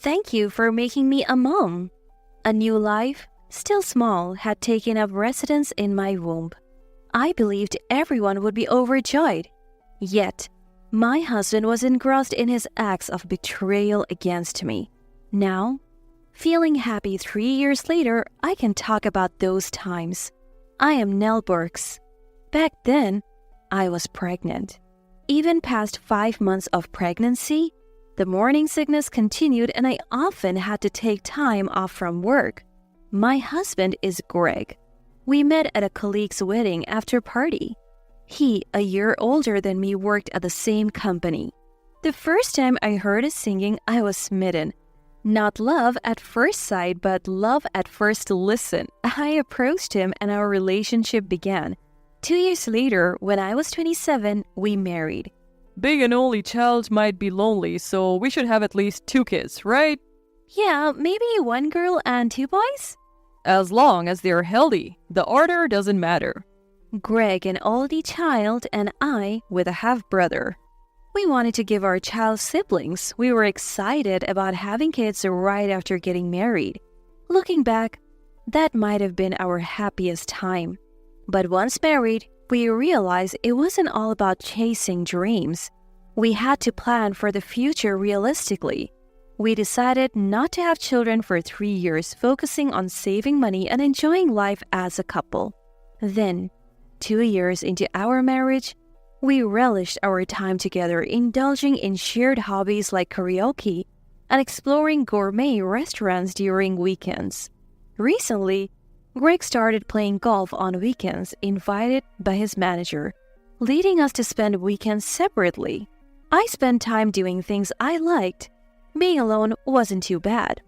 Thank you for making me a mom. A new life, still small, had taken up residence in my womb. I believed everyone would be overjoyed. Yet, my husband was engrossed in his acts of betrayal against me. Now, feeling happy 3 years later, I can talk about those times. I am Nell Burks. Back then, I was pregnant. Even past 5 months of pregnancy, the morning sickness continued and I often had to take time off from work. My husband is Greg. We met at a colleague's wedding after party. He, a year older than me, worked at the same company. The first time I heard his singing, I was smitten. Not love at first sight, but love at first listen. I approached him and our relationship began. 2 years later, when I was 27, we married. Being an only child might be lonely, so we should have at least 2 kids, right? Yeah, maybe 1 girl and 2 boys? As long as they're healthy, the order doesn't matter. Greg, an oldie child, and I with a half-brother. We wanted to give our child siblings. We were excited about having kids right after getting married. Looking back, that might have been our happiest time. But once married, we realized it wasn't all about chasing dreams. We had to plan for the future realistically. We decided not to have children for 3 years, focusing on saving money and enjoying life as a couple. Then, 2 years into our marriage, we relished our time together, indulging in shared hobbies like karaoke and exploring gourmet restaurants during weekends. Recently, Greg started playing golf on weekends, invited by his manager, leading us to spend weekends separately. I spent time doing things I liked. Being alone wasn't too bad.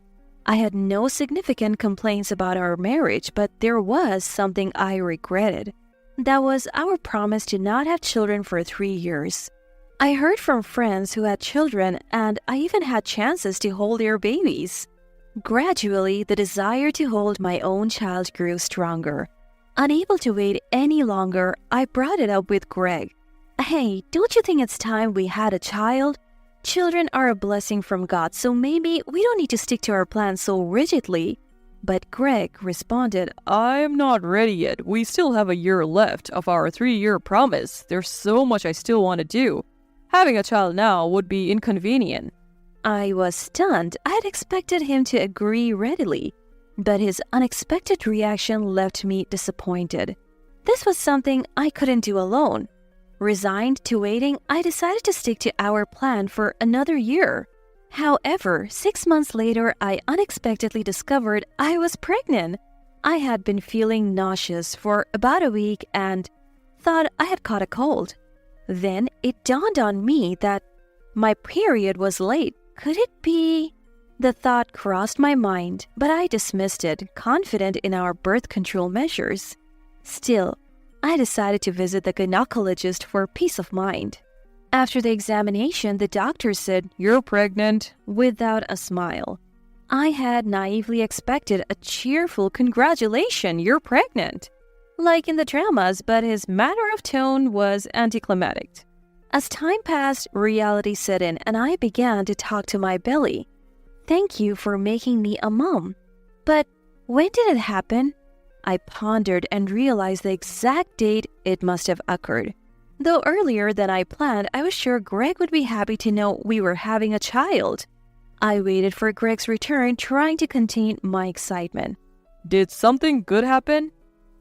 I had no significant complaints about our marriage, but there was something I regretted. That was our promise to not have children for 3 years. I heard from friends who had children, and I even had chances to hold their babies. Gradually, the desire to hold my own child grew stronger. Unable to wait any longer, I brought it up with Greg. Hey, don't you think it's time we had a child? Children are a blessing from God, so maybe we don't need to stick to our plans so rigidly. But Greg responded, I'm not ready yet. We still have a year left of our 3-year promise. There's so much I still want to do. Having a child now would be inconvenient. I was stunned. I had expected him to agree readily, but his unexpected reaction left me disappointed. This was something I couldn't do alone. Resigned to waiting, I decided to stick to our plan for another year. However, 6 months later, I unexpectedly discovered I was pregnant. I had been feeling nauseous for about a week and thought I had caught a cold. Then it dawned on me that my period was late. Could it be? The thought crossed my mind, but I dismissed it, confident in our birth control measures. Still, I decided to visit the gynecologist for peace of mind. After the examination, the doctor said, You're pregnant, without a smile. I had naively expected a cheerful congratulation, you're pregnant, like in the dramas, but his manner of tone was anticlimactic. As time passed, reality set in and I began to talk to my belly. Thank you for making me a mom. But when did it happen? I pondered and realized the exact date it must have occurred. Though earlier than I planned, I was sure Greg would be happy to know we were having a child. I waited for Greg's return, trying to contain my excitement. Did something good happen?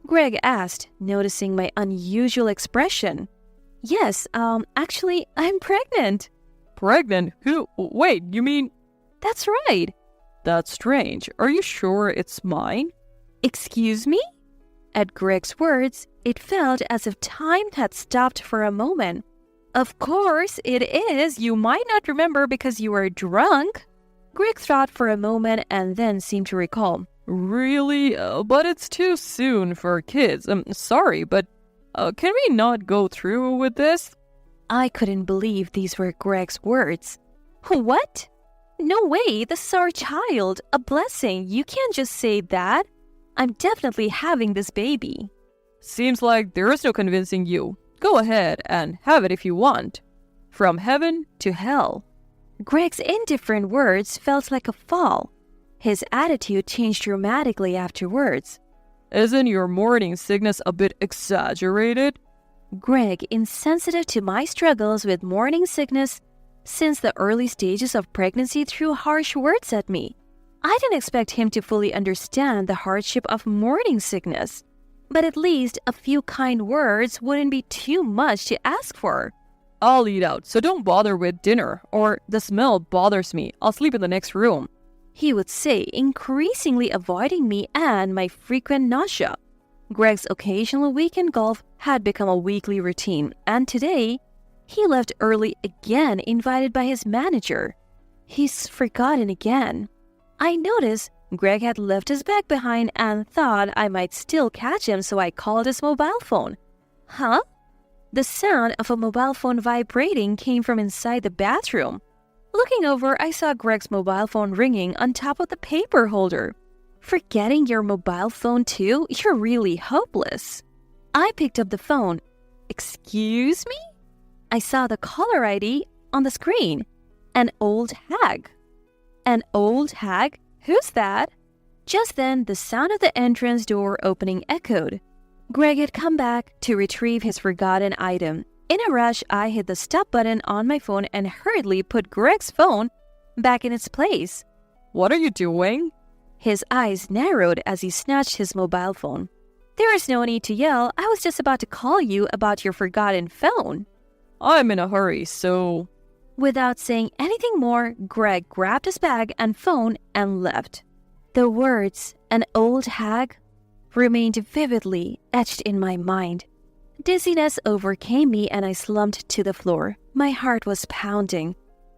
Greg asked, noticing my unusual expression. Yes, actually, I'm pregnant. Pregnant? Who? Wait, you mean? That's right. That's strange. Are you sure it's mine? Excuse me? At Greg's words, it felt as if time had stopped for a moment. Of course it is. You might not remember because you were drunk. Greg thought for a moment and then seemed to recall. Really? But it's too soon for kids. I'm sorry, but can we not go through with this? I couldn't believe these were Greg's words. What? No way, this is our child. A blessing. You can't just say that. I'm definitely having this baby. Seems like there is no convincing you. Go ahead and have it if you want. From heaven to hell. Greg's indifferent words felt like a fall. His attitude changed dramatically afterwards. Isn't your morning sickness a bit exaggerated? Greg, insensitive to my struggles with morning sickness since the early stages of pregnancy, threw harsh words at me. I didn't expect him to fully understand the hardship of morning sickness, but at least a few kind words wouldn't be too much to ask for. I'll eat out, so don't bother with dinner, or the smell bothers me. I'll sleep in the next room, he would say, increasingly avoiding me and my frequent nausea. Greg's occasional weekend golf had become a weekly routine, and today, he left early again, invited by his manager. He's forgotten again. I noticed Greg had left his bag behind and thought I might still catch him, so I called his mobile phone. Huh? The sound of a mobile phone vibrating came from inside the bathroom. Looking over, I saw Greg's mobile phone ringing on top of the paper holder. Forgetting your mobile phone too? You're really hopeless. I picked up the phone. Excuse me? I saw the caller ID on the screen. An old hag. An old hag? Who's that? Just then, the sound of the entrance door opening echoed. Greg had come back to retrieve his forgotten item. In a rush, I hit the stop button on my phone and hurriedly put Greg's phone back in its place. What are you doing? His eyes narrowed as he snatched his mobile phone. There is no need to yell. I was just about to call you about your forgotten phone. I'm in a hurry, so... Without saying anything more, Greg grabbed his bag and phone and left. The words, an old hag, remained vividly etched in my mind. Dizziness overcame me and I slumped to the floor. My heart was pounding.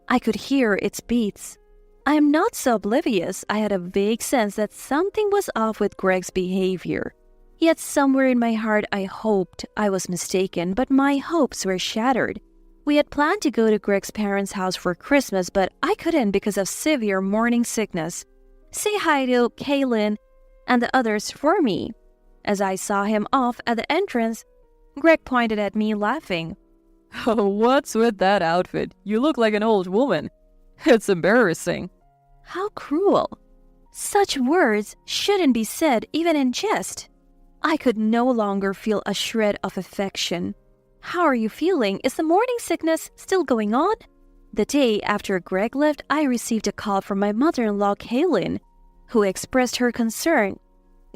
I could hear its beats. I am not so oblivious. I had a vague sense that something was off with Greg's behavior. Yet somewhere in my heart I hoped I was mistaken, but my hopes were shattered. We had planned to go to Greg's parents' house for Christmas, but I couldn't because of severe morning sickness. Say hi to Kaylin and the others for me. As I saw him off at the entrance, Greg pointed at me, laughing. Oh, what's with that outfit? You look like an old woman. It's embarrassing. How cruel. Such words shouldn't be said even in jest. I could no longer feel a shred of affection. How are you feeling? Is the morning sickness still going on? The day after Greg left, I received a call from my mother-in-law, Kaylin, who expressed her concern.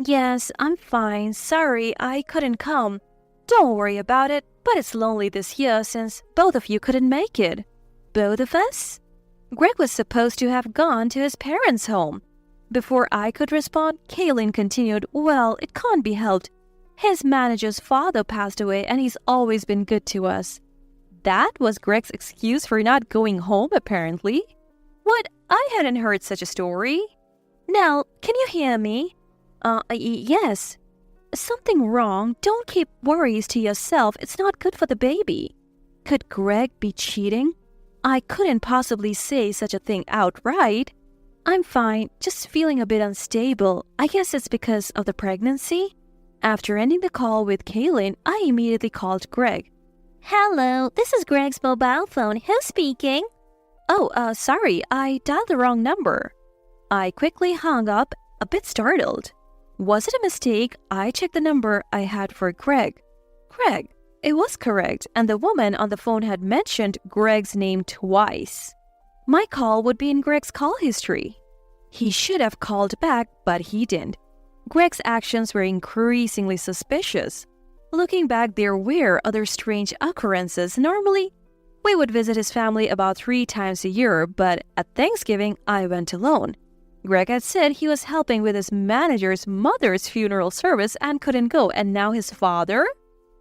Yes, I'm fine. Sorry, I couldn't come. Don't worry about it, but it's lonely this year since both of you couldn't make it. Both of us? Greg was supposed to have gone to his parents' home. Before I could respond, Kaylin continued, well, it can't be helped. His manager's father passed away and he's always been good to us. That was Greg's excuse for not going home, apparently. What? I hadn't heard such a story. Nell, can you hear me? Yes. Something wrong? Don't keep worries to yourself. It's not good for the baby. Could Greg be cheating? I couldn't possibly say such a thing outright. I'm fine, just feeling a bit unstable. I guess it's because of the pregnancy. After ending the call with Kaylin, I immediately called Greg. Hello, this is Greg's mobile phone. Who's speaking? Oh, sorry, I dialed the wrong number. I quickly hung up, a bit startled. Was it a mistake? I checked the number I had for Greg. Greg. It was correct, and the woman on the phone had mentioned Greg's name twice. My call would be in Greg's call history. He should have called back, but he didn't. Greg's actions were increasingly suspicious. Looking back, there were other strange occurrences. Normally, we would visit his family about 3 times a year, but at Thanksgiving, I went alone. Greg had said he was helping with his manager's mother's funeral service and couldn't go, and now his father?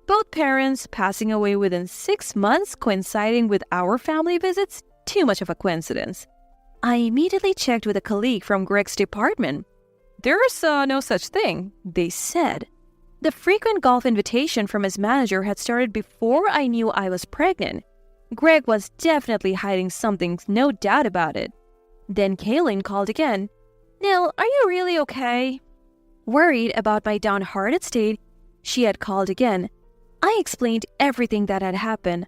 Both parents passing away within 6 months, coinciding with our family visits? Too much of a coincidence. I immediately checked with a colleague from Greg's department. There's no such thing, they said. The frequent golf invitation from his manager had started before I knew I was pregnant. Greg was definitely hiding something, no doubt about it. Then Kaylin called again. Neil, are you really okay? Worried about my downhearted state, she had called again. I explained everything that had happened.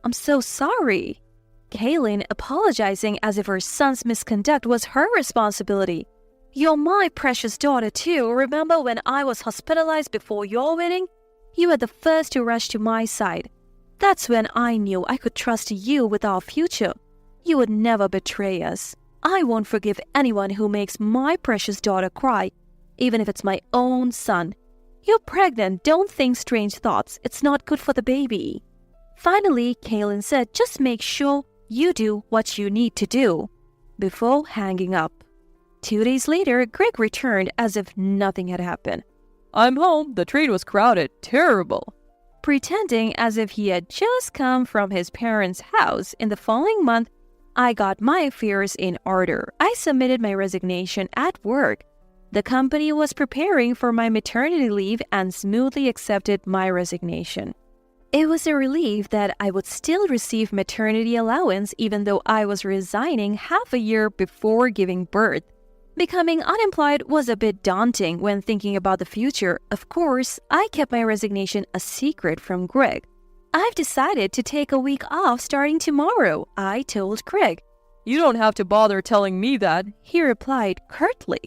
I'm so sorry. Kaylin apologizing as if her son's misconduct was her responsibility. "You're my precious daughter too. Remember when I was hospitalized before your wedding? You were the first to rush to my side. That's when I knew I could trust you with our future. You would never betray us. I won't forgive anyone who makes my precious daughter cry, even if it's my own son. You're pregnant, don't think strange thoughts. It's not good for the baby." Finally, Kaylin said, "Just make sure you do what you need to do," before hanging up. 2 days later, Greg returned as if nothing had happened. "I'm home. The train was crowded. Terrible." Pretending as if he had just come from his parents' house. In the following month, I got my affairs in order. I submitted my resignation at work. The company was preparing for my maternity leave and smoothly accepted my resignation. It was a relief that I would still receive maternity allowance even though I was resigning half a year before giving birth. Becoming unemployed was a bit daunting when thinking about the future. Of course, I kept my resignation a secret from Greg. "I've decided to take a week off starting tomorrow," I told Greg. "You don't have to bother telling me that," he replied curtly.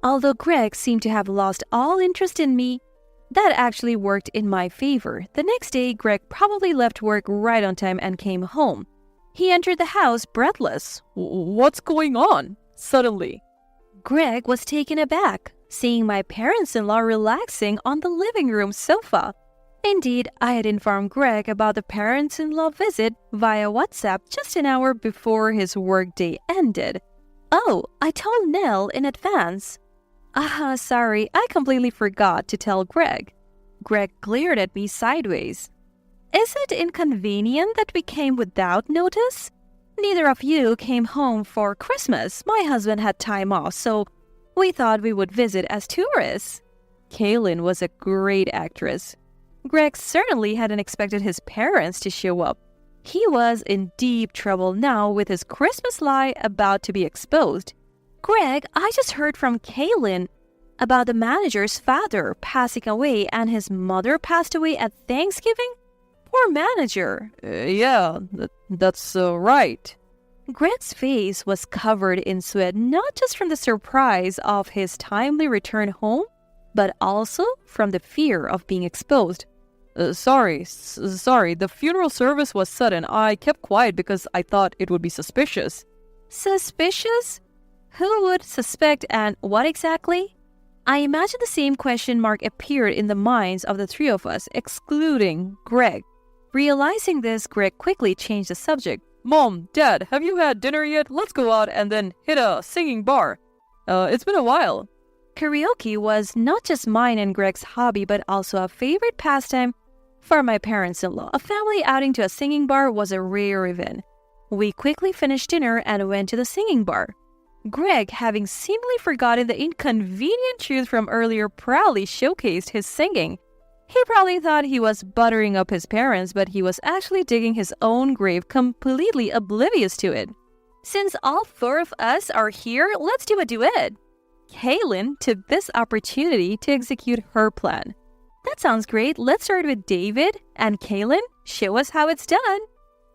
Although Greg seemed to have lost all interest in me, that actually worked in my favor. The next day, Greg probably left work right on time and came home. He entered the house breathless. "What's going on?" Suddenly. Greg was taken aback, seeing my parents-in-law relaxing on the living room sofa. Indeed, I had informed Greg about the parents-in-law visit via WhatsApp just an hour before his workday ended. "Oh, I told Nell in advance." Sorry, I completely forgot to tell Greg." Greg glared at me sideways. "Is it inconvenient that we came without notice? Neither of you came home for Christmas. My husband had time off, so we thought we would visit as tourists." Kaylin was a great actress. Greg certainly hadn't expected his parents to show up. He was in deep trouble now with his Christmas lie about to be exposed. "Greg, I just heard from Kaylin about the manager's father passing away and his mother passed away at Thanksgiving? Poor manager." Yeah, that's right." Greg's face was covered in sweat, not just from the surprise of his timely return home, but also from the fear of being exposed. Sorry, the funeral service was sudden. I kept quiet because I thought it would be suspicious." "Suspicious? Who would suspect and what exactly?" I imagine the same question mark appeared in the minds of the three of us, excluding Greg. Realizing this, Greg quickly changed the subject. "Mom, Dad, have you had dinner yet? Let's go out and then hit a singing bar. It's been a while." Karaoke was not just mine and Greg's hobby, but also a favorite pastime for my parents-in-law. A family outing to a singing bar was a rare event. We quickly finished dinner and went to the singing bar. Greg, having seemingly forgotten the inconvenient truth from earlier, proudly showcased his singing. He probably thought he was buttering up his parents, but he was actually digging his own grave, completely oblivious to it. "Since all four of us are here, let's do a duet." Kaylin took this opportunity to execute her plan. "That sounds great. Let's start with David. And Kaylin, show us how it's done."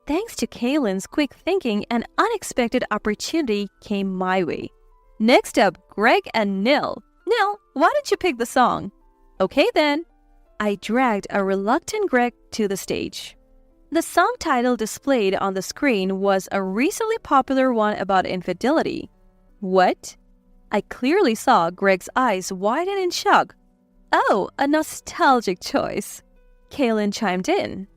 Thanks to Kaylin's quick thinking, an unexpected opportunity came my way. Next up, Greg and Nil. "Nil, why don't you pick the song?" "Okay then." I dragged a reluctant Greg to the stage. The song title displayed on the screen was a recently popular one about infidelity. "What?" I clearly saw Greg's eyes widen in shock. "Oh, a nostalgic choice." Kaylin chimed in.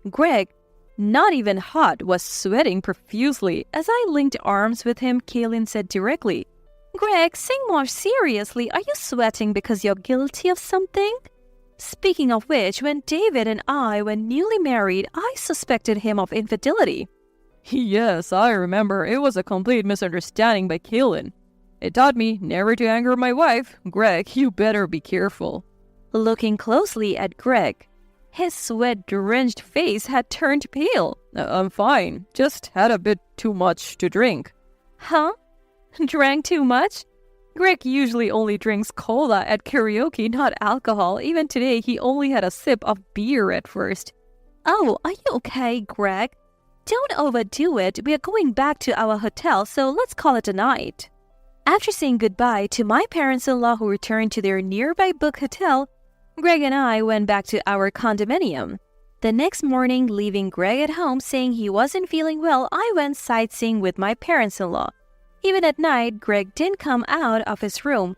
Greg, not even hot, was sweating profusely. As I linked arms with him, Kaylin said directly, "Greg, sing more seriously. Are you sweating because you're guilty of something?" Speaking of which, when David and I were newly married, I suspected him of infidelity. "Yes, I remember. It was a complete misunderstanding by Kaylin. It taught me never to anger my wife. Greg, you better be careful." Looking closely at Greg, his sweat-drenched face had turned pale. I'm fine. Just had a bit too much to drink." "Huh? Drank too much?" Greg usually only drinks cola at karaoke, not alcohol. Even today, he only had a sip of beer at first. "Oh, are you okay, Greg?" don't overdo it. We are going back to our hotel, so let's call it a night. After saying goodbye to my parents-in-law who returned to their nearby book hotel, Greg and I went back to our condominium. The next morning, leaving Greg at home saying he wasn't feeling well, I went sightseeing with my parents-in-law. Even at night, Greg didn't come out of his room.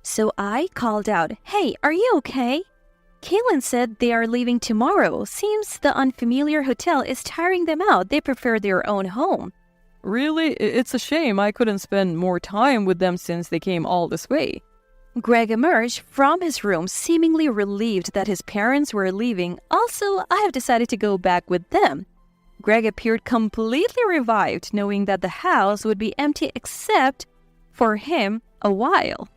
So I called out, "Hey, are you okay?" Kaylin said they are leaving tomorrow. Seems the unfamiliar hotel is tiring them out. They prefer their own home. Really? It's a shame I couldn't spend more time with them since they came all this way. Greg emerged from his room seemingly relieved that his parents were leaving. Also, I have decided to go back with them. Greg appeared completely revived, knowing that the house would be empty except for him a while.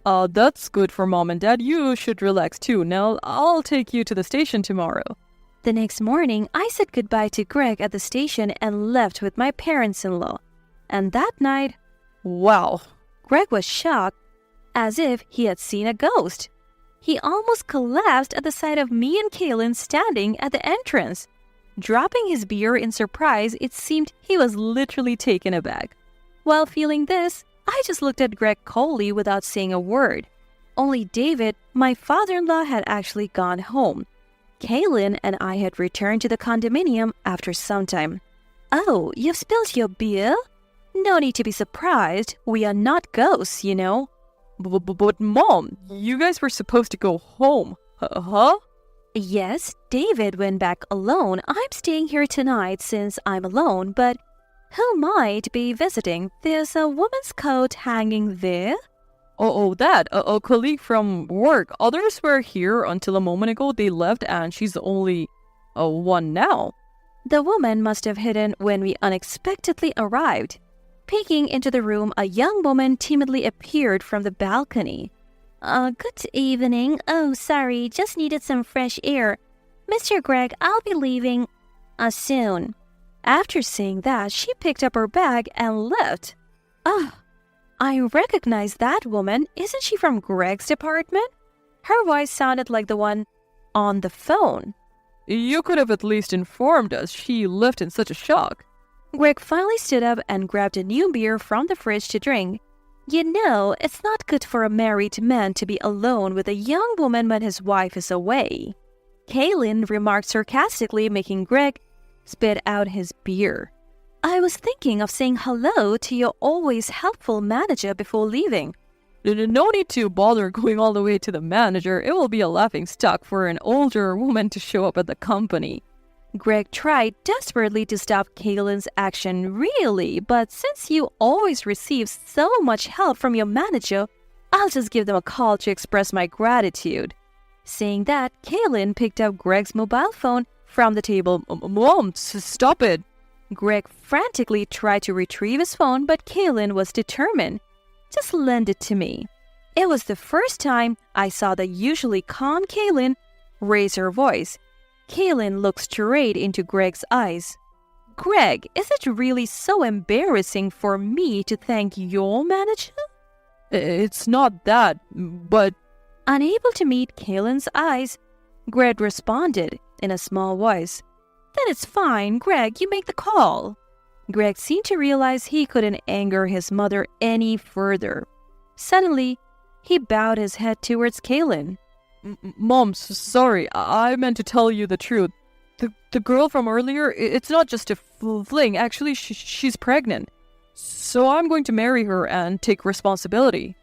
That's good for Mom and Dad. You should relax too, Nell. I'll take you to the station tomorrow. The next morning, I said goodbye to Greg at the station and left with my parents-in-law. And that night, wow, Greg was shocked, as if he had seen a ghost. He almost collapsed at the sight of me and Kaylin standing at the entrance. Dropping his beer in surprise, it seemed he was literally taken aback. While feeling this, I just looked at Greg coldly without saying a word. Only David, my father-in-law, had actually gone home. Kaylin and I had returned to the condominium after some time. "Oh, you've spilled your beer? No need to be surprised. We are not ghosts, you know." But Mom, you guys were supposed to go home. Huh? Yes, David went back alone. I'm staying here tonight since I'm alone, but who might be visiting? There's a woman's coat hanging there. That, a colleague from work. Others were here until a moment ago. They left and she's only one now. The woman must have hidden when we unexpectedly arrived. Peeking into the room, a young woman timidly appeared from the balcony. Good evening. Oh, sorry, just needed some fresh air. Mr. Greg, I'll be leaving soon. After saying that, she picked up her bag and left. I recognize that woman. Isn't she from Greg's department? Her voice sounded like the one on the phone. You could have at least informed us. She left in such a shock. Greg finally stood up and grabbed a new beer from the fridge to drink. You know, it's not good for a married man to be alone with a young woman when his wife is away. Kaylin remarked sarcastically, making Greg spit out his beer. I was thinking of saying hello to your always helpful manager before leaving. No need to bother going all the way to the manager. It will be a laughing stock for an older woman to show up at the company. Greg tried desperately to stop Kaylin's action, really, but since you always receive so much help from your manager, I'll just give them a call to express my gratitude. Saying that, Kaylin picked up Greg's mobile phone from the table. Mom, stop it. Greg frantically tried to retrieve his phone, but Kaylin was determined. Just lend it to me. It was the first time I saw the usually calm Kaylin raise her voice. Kaylin looked straight into Greg's eyes. Greg, is it really so embarrassing for me to thank your manager? It's not that, but... Unable to meet Kaylin's eyes, Greg responded in a small voice. Then it's fine, Greg, you make the call. Greg seemed to realize he couldn't anger his mother any further. Suddenly, he bowed his head towards Kaylin. Mom, sorry, I meant to tell you the truth. The girl from earlier, it's not just a fling. Actually, she's pregnant. So I'm going to marry her and take responsibility.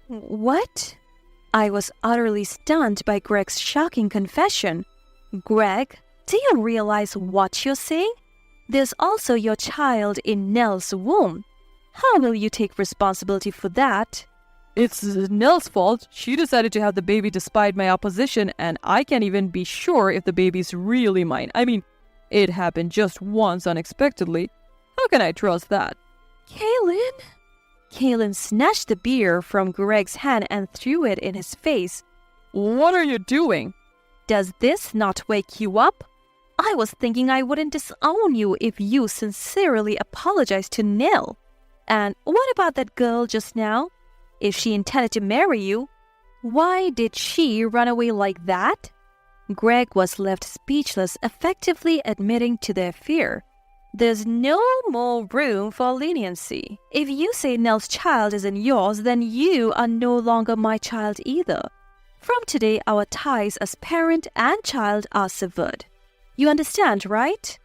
What? I was utterly stunned by Greg's shocking confession. Greg, do you realize what you're saying? There's also your child in Nell's womb. How will you take responsibility for that? It's Nell's fault. She decided to have the baby despite my opposition, and I can't even be sure if the baby's really mine. I mean, it happened just once unexpectedly. How can I trust that? Kaylin? Kaylin snatched the beer from Greg's hand and threw it in his face. What are you doing? Does this not wake you up? I was thinking I wouldn't disown you if you sincerely apologized to Nell. And what about that girl just now? If she intended to marry you, why did she run away like that? Greg was left speechless, effectively admitting to their fear. There's no more room for leniency. If you say Nell's child isn't yours, then you are no longer my child either. From today, our ties as parent and child are severed. You understand, right?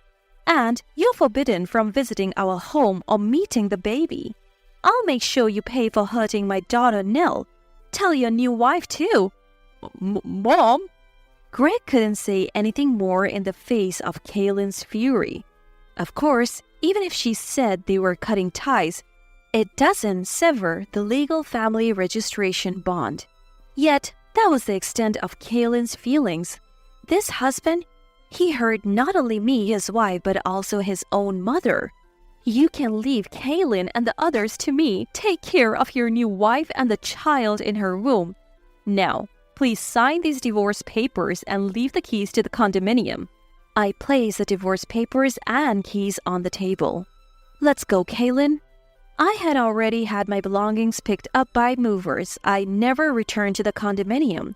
And you're forbidden from visiting our home or meeting the baby. I'll make sure you pay for hurting my daughter Nell. Tell your new wife too. Mom? Greg couldn't say anything more in the face of Kaylin's fury. Of course, even if she said they were cutting ties, it doesn't sever the legal family registration bond. Yet, that was the extent of Kaylin's feelings. This husband, he hurt not only me, his wife, but also his own mother. You can leave Kaylin and the others to me. Take care of your new wife and the child in her womb. Now, please sign these divorce papers and leave the keys to the condominium. I placed the divorce papers and keys on the table. Let's go, Kaylin. I had already had my belongings picked up by movers. I never returned to the condominium.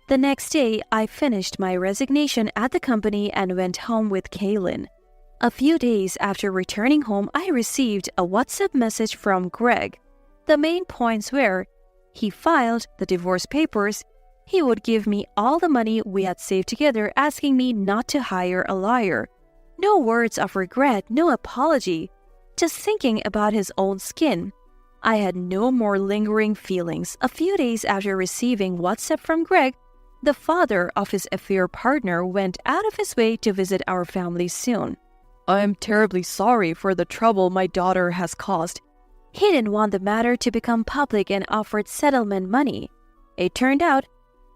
The next day, I finished my resignation at the company and went home with Kaylin. A few days after returning home, I received a WhatsApp message from Greg. The main points were, he filed the divorce papers. He would give me all the money we had saved together, asking me not to hire a lawyer. No words of regret, no apology. Just thinking about his own skin. I had no more lingering feelings. A few days after receiving WhatsApp from Greg, the father of his affair partner went out of his way to visit our family soon. I am terribly sorry for the trouble my daughter has caused. He didn't want the matter to become public and offered settlement money. It turned out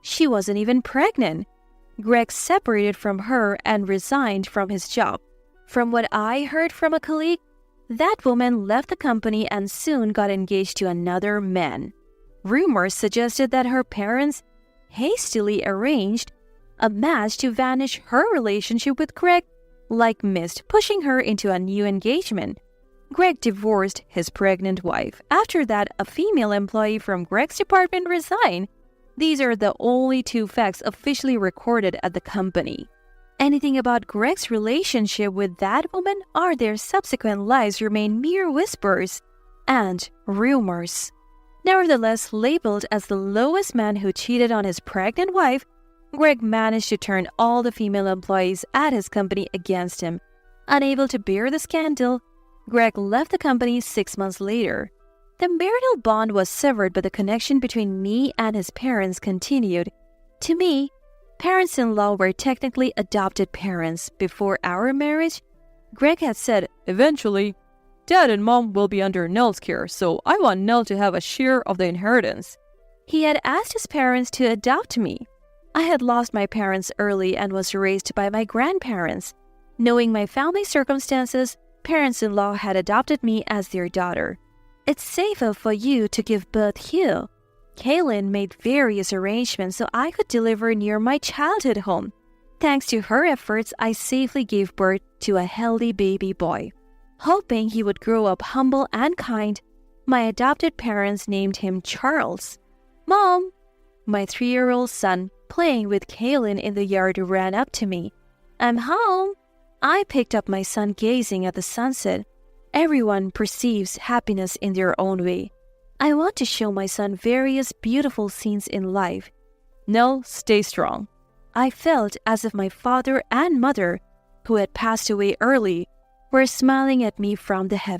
she wasn't even pregnant. Greg separated from her and resigned from his job. From what I heard from a colleague, that woman left the company and soon got engaged to another man. Rumors suggested that her parents hastily arranged a match to vanish her relationship with Greg like mist, pushing her into a new engagement. Greg divorced his pregnant wife. After that, a female employee from Greg's department resigned. These are the only two facts officially recorded at the company. Anything about Greg's relationship with that woman or their subsequent lives remain mere whispers and rumors. Nevertheless, labeled as the lowest man who cheated on his pregnant wife, Greg managed to turn all the female employees at his company against him. Unable to bear the scandal, Greg left the company 6 months later. The marital bond was severed, but the connection between me and his parents continued. To me, parents-in-law were technically adopted parents. Before our marriage, Greg had said, eventually, Dad and Mom will be under Nell's care, so I want Nell to have a share of the inheritance. He had asked his parents to adopt me. I had lost my parents early and was raised by my grandparents. Knowing my family circumstances, parents-in-law had adopted me as their daughter. It's safer for you to give birth here. Kaylin made various arrangements so I could deliver near my childhood home. Thanks to her efforts, I safely gave birth to a healthy baby boy. Hoping he would grow up humble and kind, my adopted parents named him Charles. Mom! My 3-year-old son, playing with Kaylin in the yard, ran up to me. I'm home! I picked up my son, gazing at the sunset. Everyone perceives happiness in their own way. I want to show my son various beautiful scenes in life. Nell, stay strong. I felt as if my father and mother, who had passed away early, were smiling at me from the heavens.